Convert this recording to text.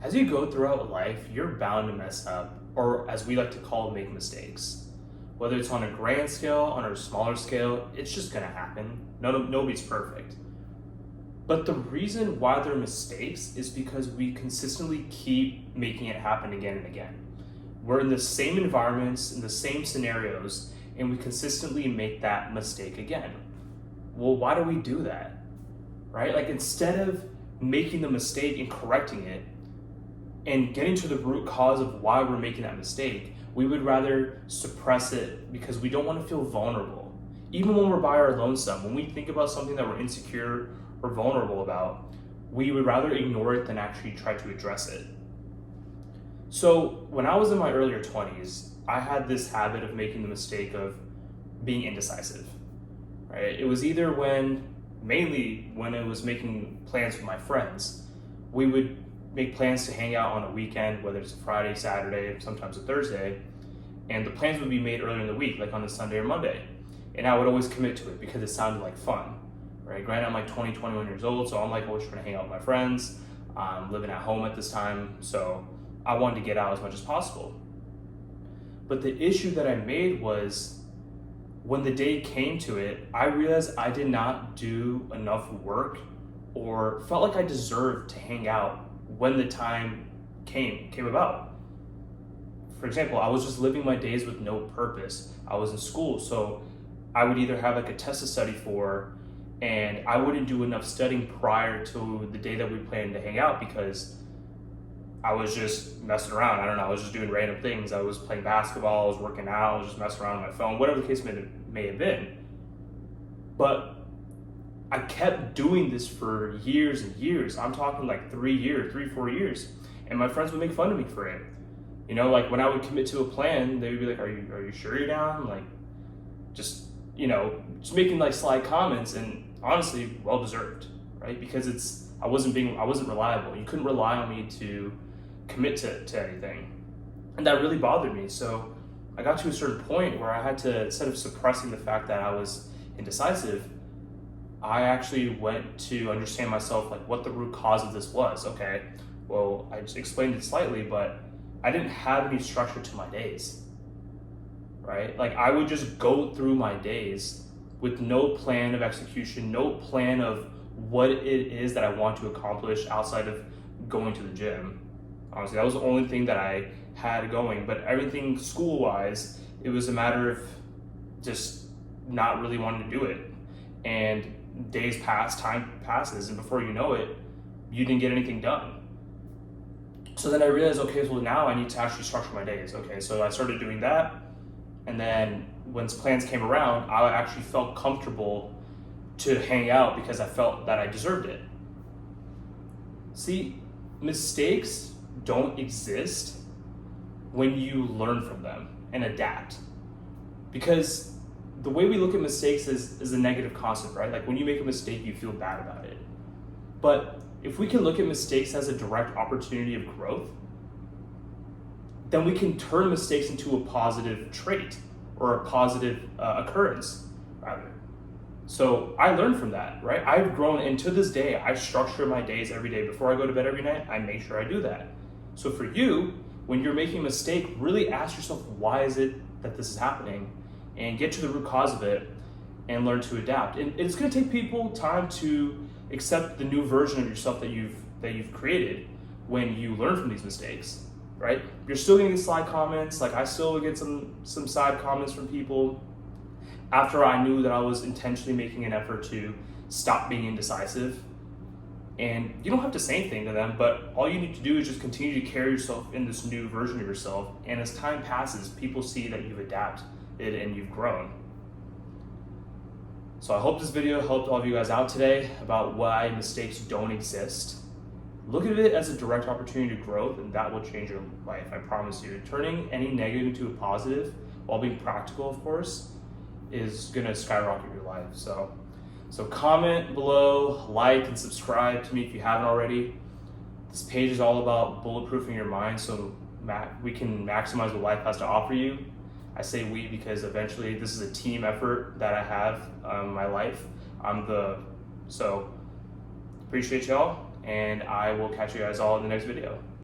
As you go throughout life, you're bound to mess up, or as we like to call, make mistakes. Whether it's on a grand scale, on a smaller scale, it's just gonna happen. Nobody's perfect. But the reason why they're mistakes is because we consistently keep making it happen again and again. We're in the same environments, in the same scenarios, and we consistently make that mistake again. Well, why do we do that? Right? Like instead of making the mistake and correcting it, and getting to the root cause of why we're making that mistake, we would rather suppress it because we don't want to feel vulnerable. Even when we're by our lonesome, when we think about something that we're insecure or vulnerable about, we would rather ignore it than actually try to address it. So when I was in my earlier 20s, I had this habit of making the mistake of being indecisive, right? It was either mainly when I was making plans with my friends, we would make plans to hang out on a weekend, whether it's a Friday, Saturday, sometimes a Thursday, and the plans would be made earlier in the week, like on a Sunday or Monday. And I would always commit to it because it sounded like fun, right? Granted, I'm like 20, 21 years old, so I'm like always trying to hang out with my friends. I'm living at home at this time, so I wanted to get out as much as possible. But the issue that I made was when the day came to it, I realized I did not do enough work or felt like I deserved to hang out when the time came about. For example, I was just living my days with no purpose. I was in school, so I would either have like a test to study for, and I wouldn't do enough studying prior to the day that we planned to hang out because I was just messing around. I don't know, I was just doing random things. I was playing basketball, I was working out, I was just messing around on my phone, whatever the case may have been. But I kept doing this for years and years. I'm talking like 4 years. And my friends would make fun of me for it. You know, like when I would commit to a plan, they would be like, are you sure you're down? Like, just making like sly comments, and honestly, well deserved, right? Because I wasn't reliable. You couldn't rely on me to commit to anything. And that really bothered me. So I got to a certain point where I had to, instead of suppressing the fact that I was indecisive, I actually went to understand myself, like what the root cause of this was. Okay, well, I just explained it slightly, but I didn't have any structure to my days, right? Like I would just go through my days with no plan of execution, no plan of what it is that I want to accomplish outside of going to the gym. Honestly, that was the only thing that I had going, but everything school-wise, it was a matter of just not really wanting to do it. And days pass, time passes, and before you know it, you didn't get anything done. So then I realized, okay, well now I need to actually structure my days. Okay, so I started doing that, and then when plans came around, I actually felt comfortable to hang out because I felt that I deserved it. See, mistakes don't exist when you learn from them and adapt. Because the way we look at mistakes is a negative concept, right? Like when you make a mistake, you feel bad about it. But if we can look at mistakes as a direct opportunity of growth, then we can turn mistakes into a positive trait or a positive occurrence, rather. So I learned from that, right? I've grown, and to this day, I structure my days every day. Before I go to bed every night, I make sure I do that. So for you, when you're making a mistake, really ask yourself, why is it that this is happening? And get to the root cause of it and learn to adapt. And it's gonna take people time to accept the new version of yourself that you've created when you learn from these mistakes, right? You're still gonna get side comments. Like I still would get some side comments from people after I knew that I was intentionally making an effort to stop being indecisive. And you don't have to say anything to them, but all you need to do is just continue to carry yourself in this new version of yourself. And as time passes, people see that you've adapted and you've grown. So I hope this video helped all of you guys out today about why mistakes don't exist. Look at it as a direct opportunity to growth, and that will change your life, I promise you. Turning any negative into a positive, while being practical, of course, is gonna skyrocket your life. So comment below, like, and subscribe to me if you haven't already. This page is all about bulletproofing your mind so we can maximize what life has to offer you. I say we because eventually this is a team effort that I have in my life. So appreciate y'all, and I will catch you guys all in the next video.